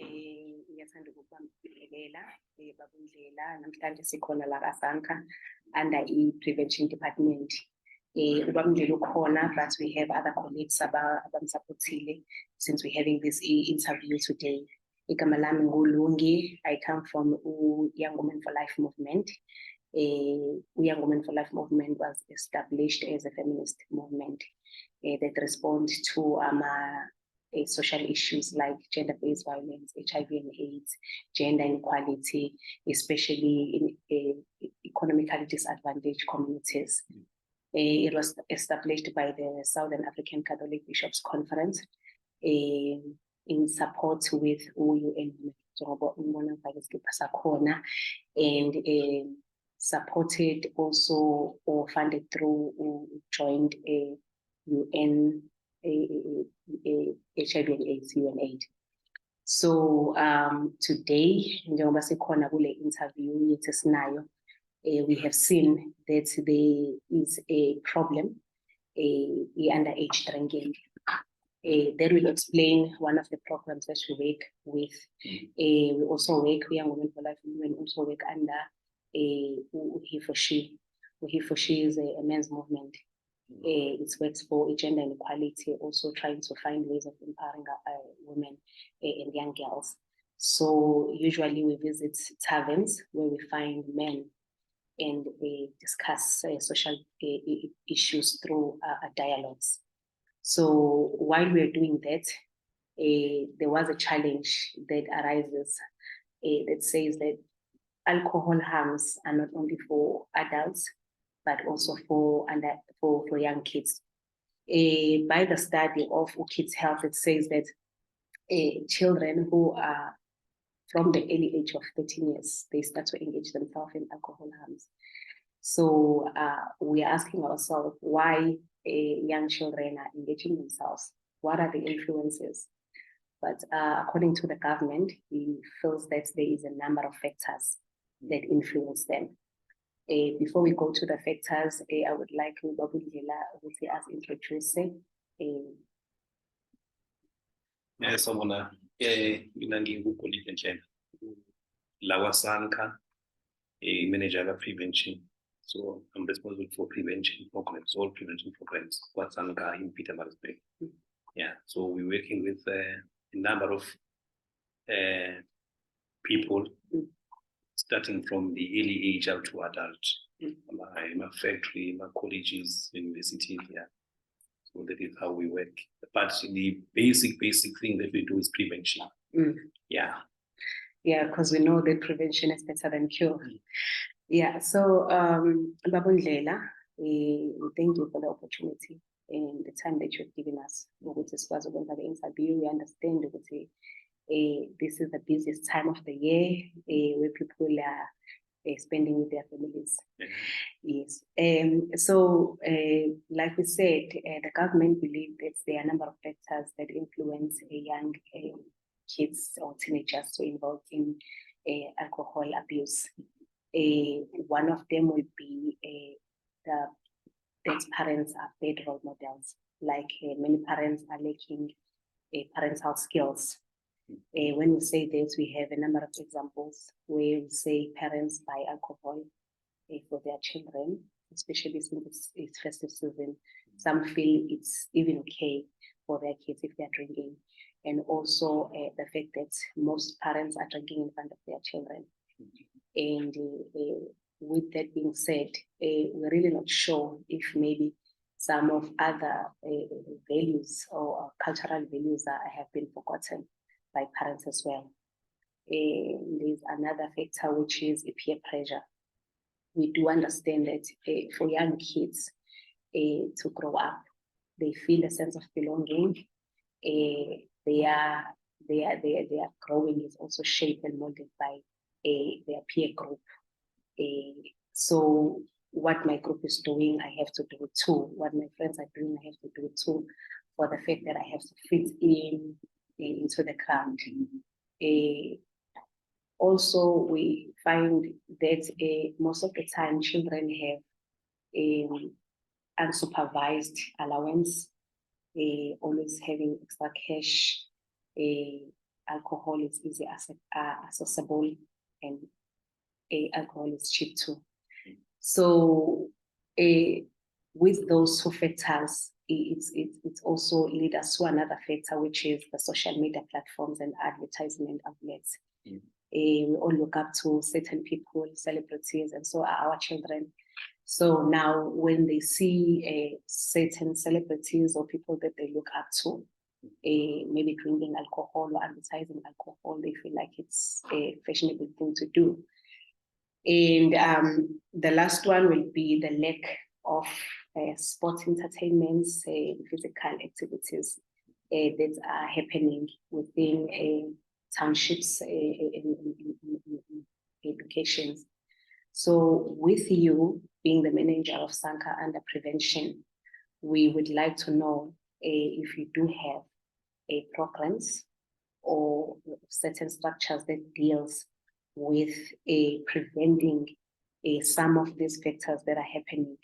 Ngiyathanda ukubambelela baba Ndlela namhlanje sikhona la SANCA under i-prevention department. Ubaba Ndlela ukhona, but we have other colleagues abamsupportile since we're having this interview today. Igama lami nguLungi. I come from Young Women for Life movement. Young Women for Life movement was established as a feminist movement that responds to social issues like gender-based violence, HIV and AIDS, gender inequality, especially in economically disadvantaged communities. It was established by the Southern African Catholic Bishops' Conference in support with UN and supported also or funded through joined UN HIV and AIDS, UNAID. So today, njengoba sikhona kule interview yethu esinayo, we have seen that there is a problem, underage drinking. That will explain one of the programs that we work with. We also work, we Young Women for Life, women also work under He for She. He for She is a men's movement. It works for gender inequality, also trying to find ways of empowering women and young girls. So usually we visit taverns where we find men and discuss social issues through dialogues. So while we're doing that, there was a challenge that arises that says that alcohol harms are not only for adults, but also for young kids. By the study of kids' health, it says that children who are from the early age of 13 years, they start to engage themselves in alcohol harms. So we are asking ourselves why young children are engaging themselves. What are the influences? But according to the government, he feels that there is a number of factors that influence them. Before we go to the factors, I would like Baba Ndlela to introduce. Yes, I wanna Ndlela. Lawa SANCA, a manager of prevention. So I'm responsible for prevention programs, all prevention programs. What SANCA in Pietermaritzburg. Yeah, so we're working with a number of people. Starting from the early age up to adult, my factory, my colleges, universities, yeah. So that is how we work. But the basic thing that we do is prevention. Yeah. Yeah, because we know that prevention is better than cure. Yeah, so Baba Ndlela, thank you for the opportunity and the time that you've given us. The interview, we understand that this is the busiest time of the year where people are spending with their families. Yes. So, like we said, the government believes that there are a number of factors that influence young kids or teenagers to involve in alcohol abuse. One of them would be that parents are bad role models. Like many parents are lacking parental skills. When we say this, we have a number of examples where we say parents buy alcohol for their children, especially since it's festive season. Some feel it's even okay for their kids if they're drinking. And also the fact that most parents are drinking in front of their children. And with that being said, we're really not sure if maybe some of other values or cultural values that have been forgotten by parents as well. There's another factor, which is peer pressure. We do understand that for young kids to grow up, they feel a sense of belonging. Their growing is also shaped and molded by their peer group. So what my group is doing, I have to do it too. What my friends are doing, I have to do it too. For the fact that I have to fit into the crowd. Also, we find that most of the time children have unsupervised allowance, always having extra cash, alcohol is easy accessible, and alcohol is cheap too. So with those two factors, it also leads us to another factor, which is the social media platforms and advertisement outlets. We all look up to certain people, celebrities, and so are our children. So now when they see certain celebrities or people that they look up to, maybe drinking alcohol or advertising alcohol, they feel like it's a fashionable thing to do. And the last one will be the lack of sports entertainments, physical activities that are happening within townships educations. So with you being the manager of SANCA under prevention, we would like to know if you do have programs or certain structures that deals with preventing some of these factors that are happening,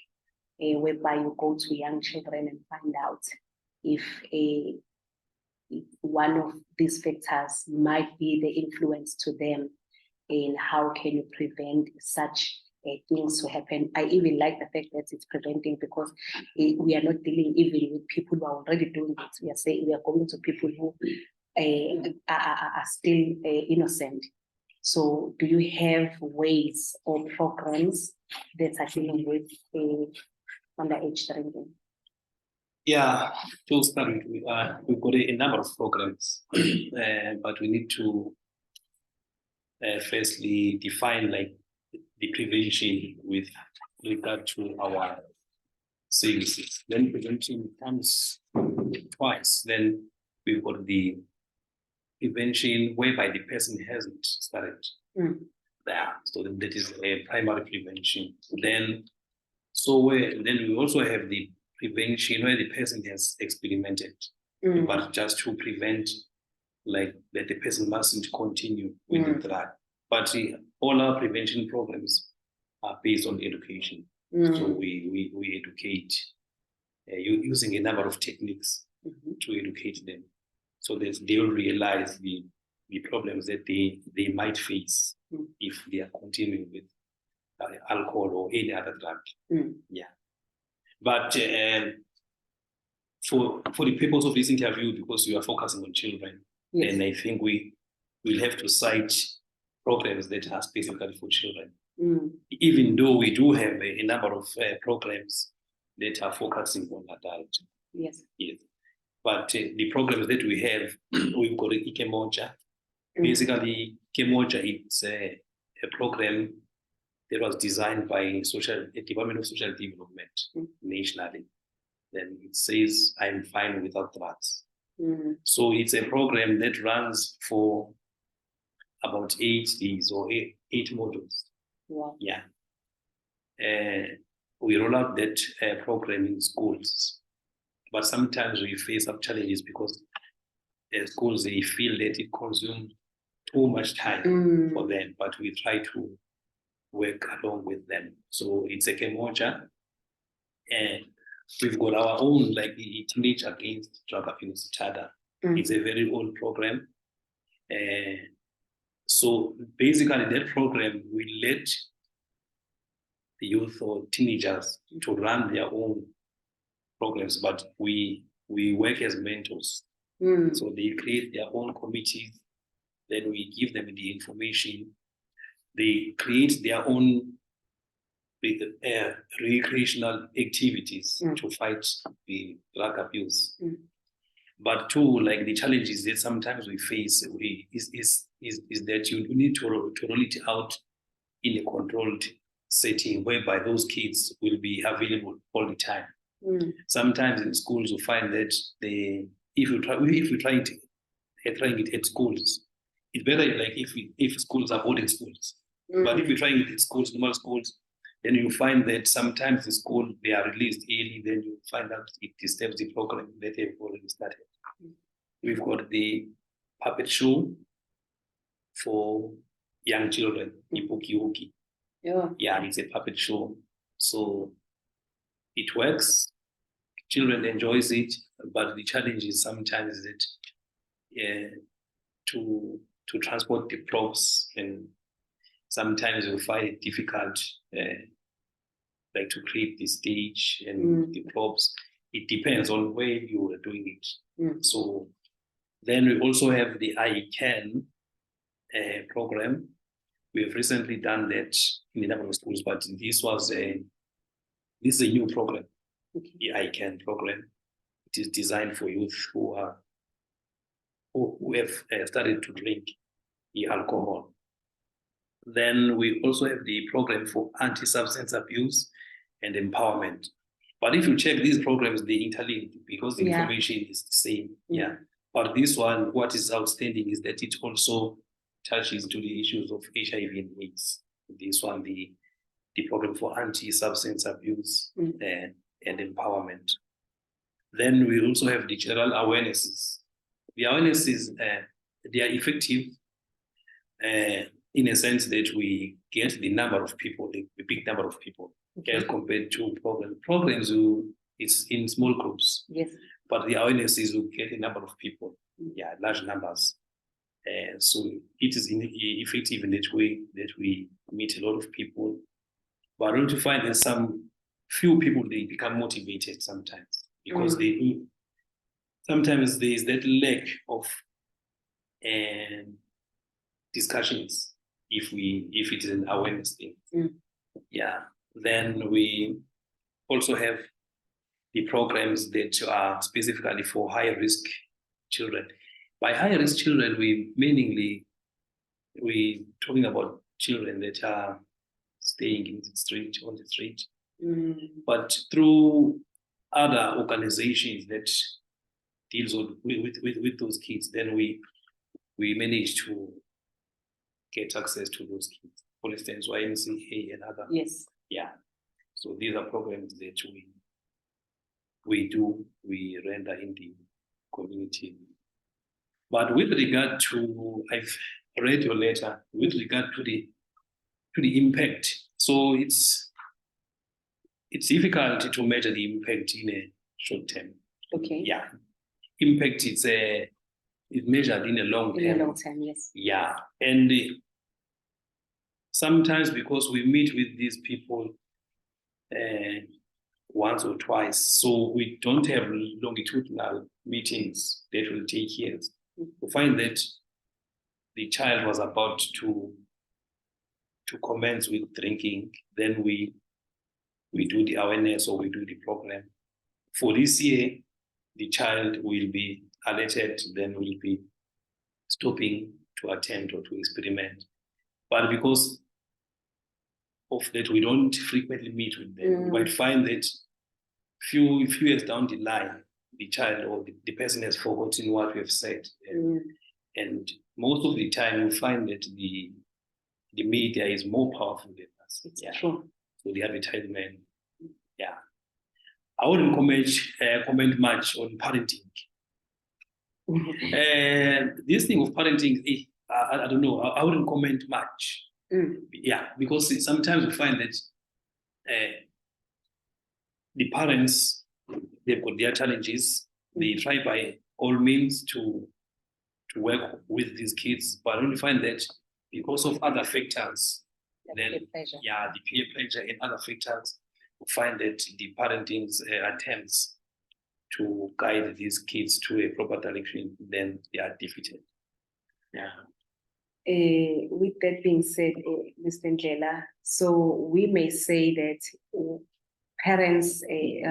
whereby you go to young children and find out if one of these factors might be the influence to them, and how can you prevent such things to happen. I even like the fact that it's preventing, because we are not dealing even with people who are already doing it. We are saying we are going to people who are still innocent. So do you have ways or programs that are dealing with underage drinking? Yeah, to start with, we've got a number of programs, but we need to firstly define like the prevention with regard to our services. Then prevention comes twice. Then we've got the prevention whereby the person hasn't started there. So that is a primary prevention. Then we also have the prevention where the person has experimented, but just to prevent, like that the person mustn't continue with the drug. But all our prevention programs are based on education. So we educate using a number of techniques to educate them, so that they'll realize the problems that they might face if they are continuing with alcohol or any other drug. Yeah. But for the purpose of this interview, because we are focusing on children, then I think we will have to cite programs that are specifically for children. Even though we do have a number of programs that are focusing on adults. Yes. But the programs that we have, we've got Ikemoja. Basically, Ikemoja, it's a program that was designed by the Department of Social Development nationally. Then it says, I'm fine without drugs. So it's a program that runs for about 8 days or eight modules. Wow. Yeah. We roll out that program in schools, but sometimes we face some challenges because schools, they feel that it consumes too much time for them, but we try to work along with them. So it's a Kemoja, and we've got our own, like the Teenage Against Drug Abuse, TADA. It's a very old program. So basically that program will let the youth or teenagers to run their own programs, but we work as mentors. So they create their own committees, then we give them the information. They create their own recreational activities to fight the drug abuse. But too, like the challenges that sometimes we face is that you need to roll it out in a controlled setting whereby those kids will be available all the time. Sometimes in schools you find that if you try it at schools, it's better like if schools are boarding schools. But if you're trying it at schools, normal schools, then you find that sometimes the school, they are released early, then you find out it disturbs the program that they've already started. We've got the puppet show for young children, Ipuki Uki. Yeah, it's a puppet show. So it works, children enjoys it, but the challenge is sometimes that to transport the props, and sometimes you find it difficult, like to create the stage and the props. It depends on where you are doing it. So then we also have the ICANN program. We have recently done that in a number of schools, but this is a new program, the ICANN program. It is designed for youth who have started to drink the alcohol. Then we also have the program for anti-substance abuse and empowerment. But if you check these programs, they interlink because the information is the same. But this one, what is outstanding is that it also touches to the issues of HIV and AIDS. This one, the program for anti-substance abuse and empowerment. Then we also have the general awarenesses. The awarenesses, they are effective in a sense that we get the number of people, the big number of people, as compared to programs. Programs, it's in small groups. Yes. But the awarenesses will get a number of people, large numbers. So it is effective in that way that we meet a lot of people. But I want to find that some few people, they become motivated sometimes because sometimes there is that lack of discussions if it is an awareness thing. Then we also have the programs that are specifically for high-risk children. By high-risk children, we're talking about children that are staying in the street, on the street. But through other organizations that deals with those kids, then we manage to get access to those kids. For instance, YMCA and other. Yes. So these are programs that we render in the community. But with regard to, I've read your letter, with regard to the impact. So it's difficult to measure the impact in a short term. Okay. Impact it's measured in a long term. In a long term, yes. And sometimes because we meet with these people once or twice, so we don't have longitudinal meetings that will take years. We find that the child was about to commence with drinking, then we do the awareness or we do the program. For this year, the child will be alerted, then will be stopping to attempt or to experiment. But because of that, we don't frequently meet with them. You might find that few years down the line, the child or the person has forgotten what we have said. And most of the time, you find that the media is more powerful than us. It's true. So the advertisement, I wouldn't comment much on parenting. This thing of parenting, I don't know. I wouldn't comment much. Because sometimes we find that the parents, they've got their challenges. They try by all means to work with these kids, but only find that because of other factors, the peer pressure and other factors, we find that the parenting attempts to guide these kids to a proper direction, then they are defeated. With that being said, Mr. Ndlela, so we may say that parents'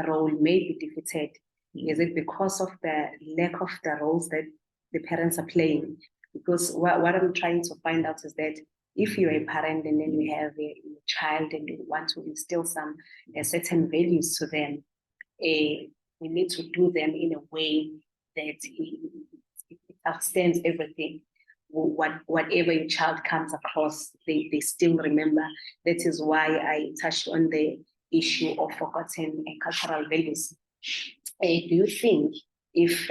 role may be defeated. Is it because of the lack of the roles that the parents are playing? Because what I'm trying to find out is that if you're a parent and then you have a child and you want to instill some certain values to them, we need to do them in a way that it outstands everything. Whatever your child comes across, they still remember. That is why I touched on the issue of forgotten cultural values. Do you think if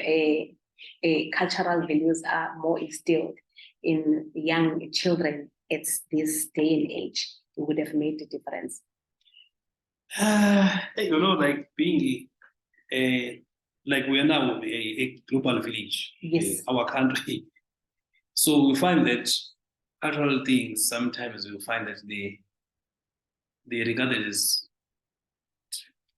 cultural values are more instilled in young children at this day and age, it would have made a difference? Like being like we are now a global village. Yes. Our country So we find that cultural things, sometimes we find that they regard it as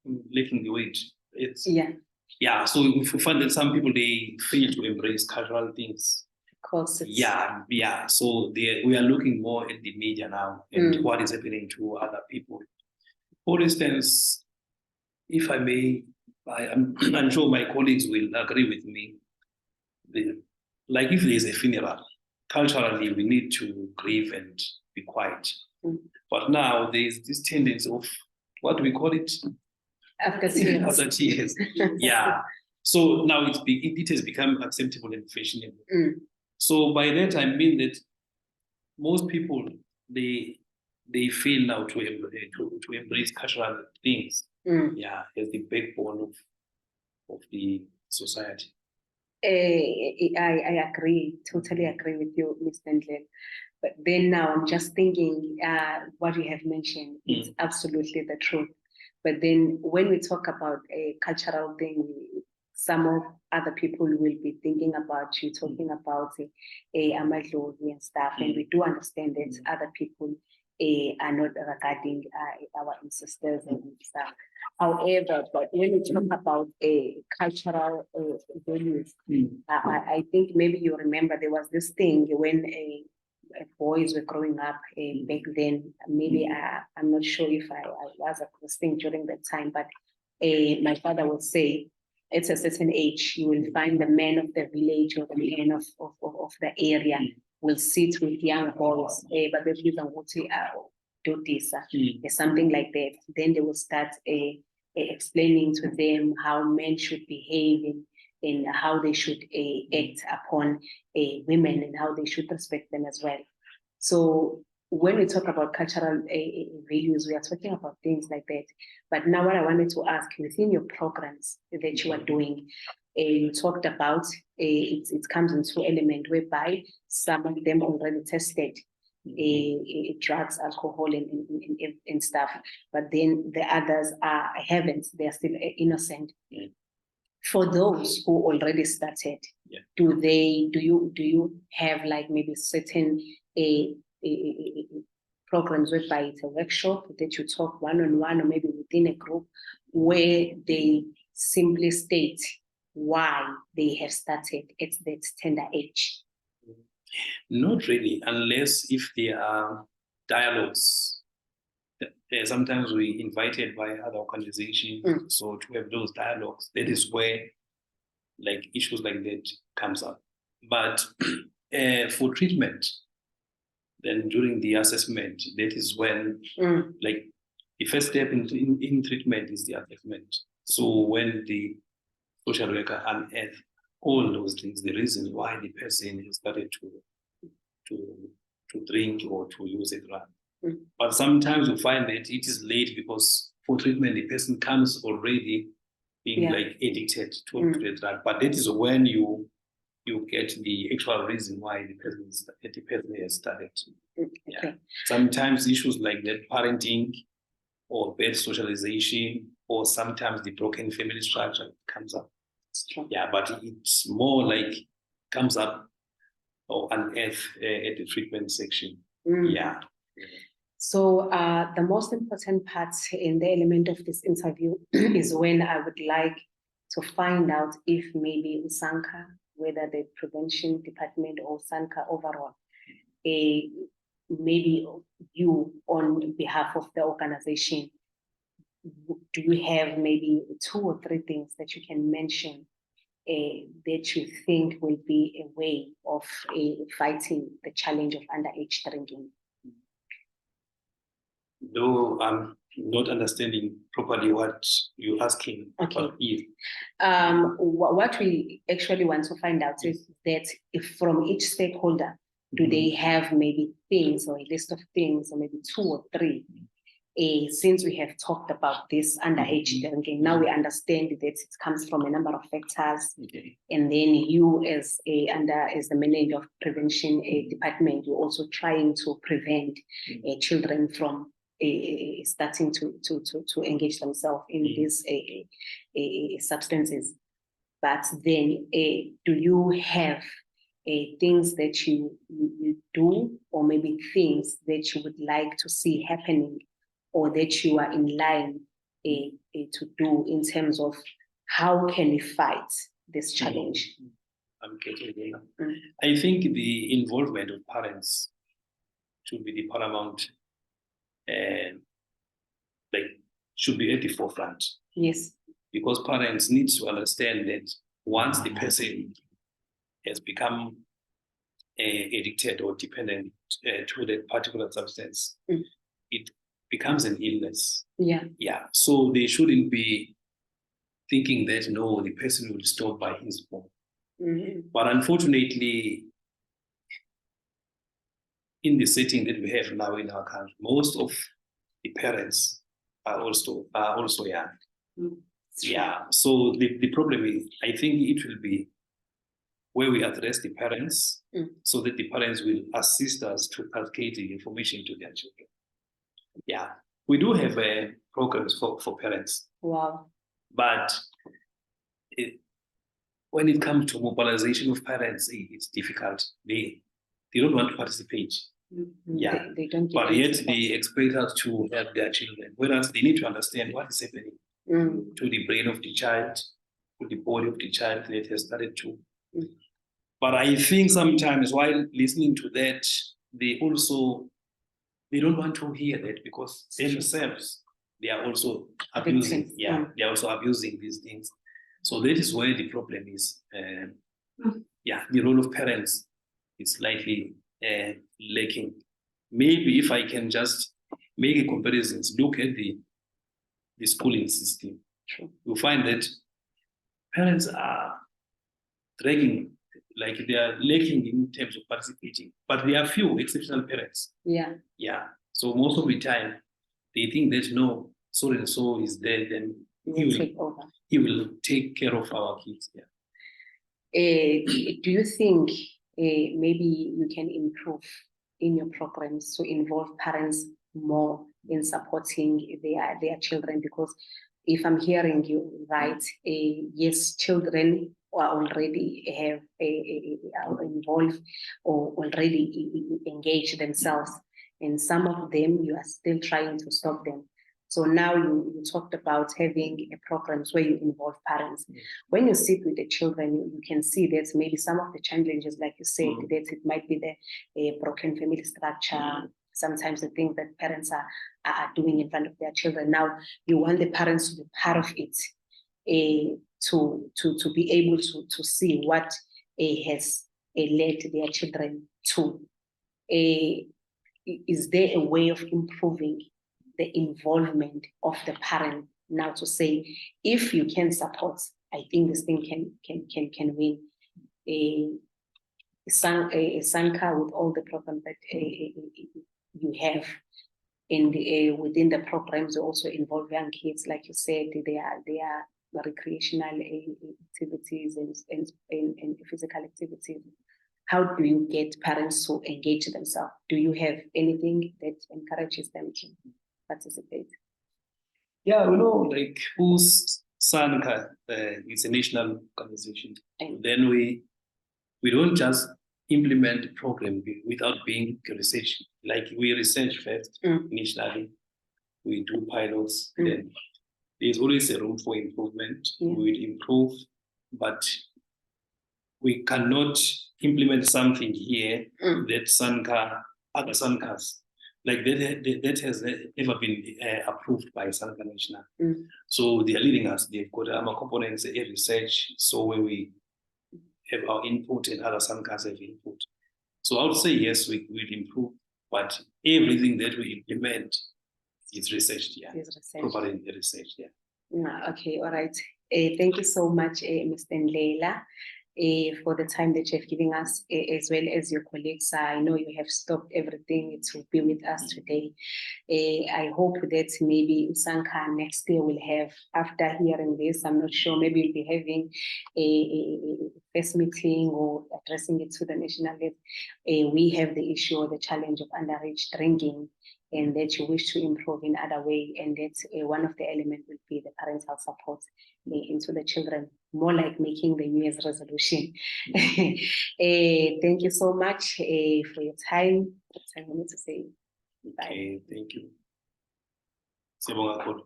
lacking the weight. It's so we find that some people, they fail to embrace cultural things. Of course. So we are looking more at the media now and what is happening to other people. For instance, if I may, I'm sure my colleagues will agree with me. Like if there's a funeral, culturally we need to grieve and be quiet. But now there's this tendency of, what do we call it? After tears. After tears. So now it has become acceptable and fashionable. So by that I mean that most people, they fail now to embrace cultural things. As the backbone of the society. I agree, totally agree with you, Mr. Ndlela. But then now I'm just thinking, what you have mentioned is absolutely the truth. But then when we talk about a cultural thing, some of other people will be thinking about you talking about amadlozi and stuff, and we do understand that other people are not regarding our ancestors and stuff. However, but when we talk about cultural values, I think maybe you remember there was this thing when boys were growing up back then. Maybe I'm not sure if I was at this thing during that time, but my father would say, at a certain age, you will find the man of the village or the man of the area will sit with young boys, but they do this, something like that. Then they will start explaining to them how men should behave and how they should act upon women and how they should respect them as well. So when we talk about cultural values, we are talking about things like that. But now what I wanted to ask, within your programs that you are doing, you talked about it comes in two elements whereby some of them already tested drugs, alcohol, and stuff, but then the others haven't, they're still innocent. For those who already started, do you have like maybe certain programs whereby it's a workshop that you talk one-on-one or maybe within a group where they simply state why they have started at that tender age? Not really, unless if there are dialogues. Sometimes we invited by other organizations, so to have those dialogues, that is where like issues like that comes up. But for treatment, then during the assessment, that is when like the first step in treatment is the assessment. So when the social worker unearths all those things, the reasons why the person has started to drink or to use a drug. But sometimes we find that it is late because for treatment, the person comes already being like addicted to the drug. But that is when you get the actual reason why the person has started. Sometimes issues like that, parenting or bad socialization, or sometimes the broken family structure comes up. But it's more like comes up or unearthed at the treatment section. So the most important part in the element of this interview is when I would like to find out if maybe SANCA, whether the prevention department or SANCA overall, maybe you on behalf of the organization, do you have maybe 2 or 3 things that you can mention that you think will be a way of fighting the challenge of underage drinking? No, I'm not understanding properly what you're asking. Okay. What we actually want to find out is that if from each stakeholder, do they have maybe things or a list of things or maybe 2 or 3? Since we have talked about this underage drinking, now we understand that it comes from a number of factors. And then you as the manager of prevention department, you're also trying to prevent children from starting to engage themselves in these substances. But then do you have things that you do, or maybe things that you would like to see happening, or that you are in line to do in terms of how can we fight this challenge? I'm getting there. I think the involvement of parents should be the paramount, should be at the forefront. Yes. Because parents need to understand that once the person has become addicted or dependent to that particular substance, it becomes an illness. Yeah. Yeah. So they shouldn't be thinking that no, the person will stop by his own. But unfortunately, in the setting that we have now in our country, most of the parents are also young. Yeah. So the problem is, I think it will be where we address the parents so that the parents will assist us to cascade the information to their children. Yeah. We do have programs for parents. Wow. But when it comes to mobilization of parents, it's difficult. They don't want to participate. Yeah. They don't. But yet they expect us to help their children. Whereas they need to understand what is happening to the brain of the child, to the body of the child that has started to. But I think sometimes while listening to that, they don't want to hear that, because themselves, they are also abusing. Yeah, they are also abusing these things. So that is where the problem is. Yeah, the role of parents is slightly lacking. Maybe if I can just make a comparison, look at the schooling system, you'll find that parents are dragging, like they are lacking in terms of participating, but there are few exceptional parents. Yeah. Yeah. So most of the time, they think that no, so and so is there, then he will take care of our kids. Yeah. Do you think maybe you can improve in your programs to involve parents more in supporting their children? Because if I'm hearing you right, yes, children are already are involved or already engaged themselves, and some of them you are still trying to stop them. So now you talked about having a programs where you involve parents. When you sit with the children, you can see that maybe some of the challenges, like you said, that it might be the broken family structure, sometimes the things that parents are doing in front of their children. Now you want the parents to be part of it, to be able to see what has led their children to. Is there a way of improving the involvement of the parent now to say, if you can support, I think this thing can win? SANCA, with all the programs that you have within the programs, you also involve young kids, like you said, they are recreational activities and physical activities. How do you get parents to engage themselves? Do you have anything that encourages them to participate? Yeah, like SANCA, it's a national organization. And then we don't just implement the program without being research. Like we research first initially, we do pilots, then there's always a room for improvement. We will improve, but we cannot implement something here that SANCA, other SANCAs, like that has never been approved by SANCA National. So they are leading us. They've got our components in research, so when we have our input and other SANCAs have input. So I would say yes, we will improve, but everything that we implement is researched, properly researched, Okay, all right. Thank you so much, Mr. Ndlela, for the time that you have given us, as well as your colleagues. I know you have stopped everything to be with us today. I hope that maybe SANCA next year will have, after hearing this, I'm not sure, maybe we'll be having a first meeting or addressing it to the national level. We have the issue or the challenge of underage drinking, and that you wish to improve in other way, and that one of the elements will be the parental support into the children more like making the New Year's resolution. Thank you so much for your time. That's all I wanted to say. Bye. Okay, thank you. Siyabonga kakhulu.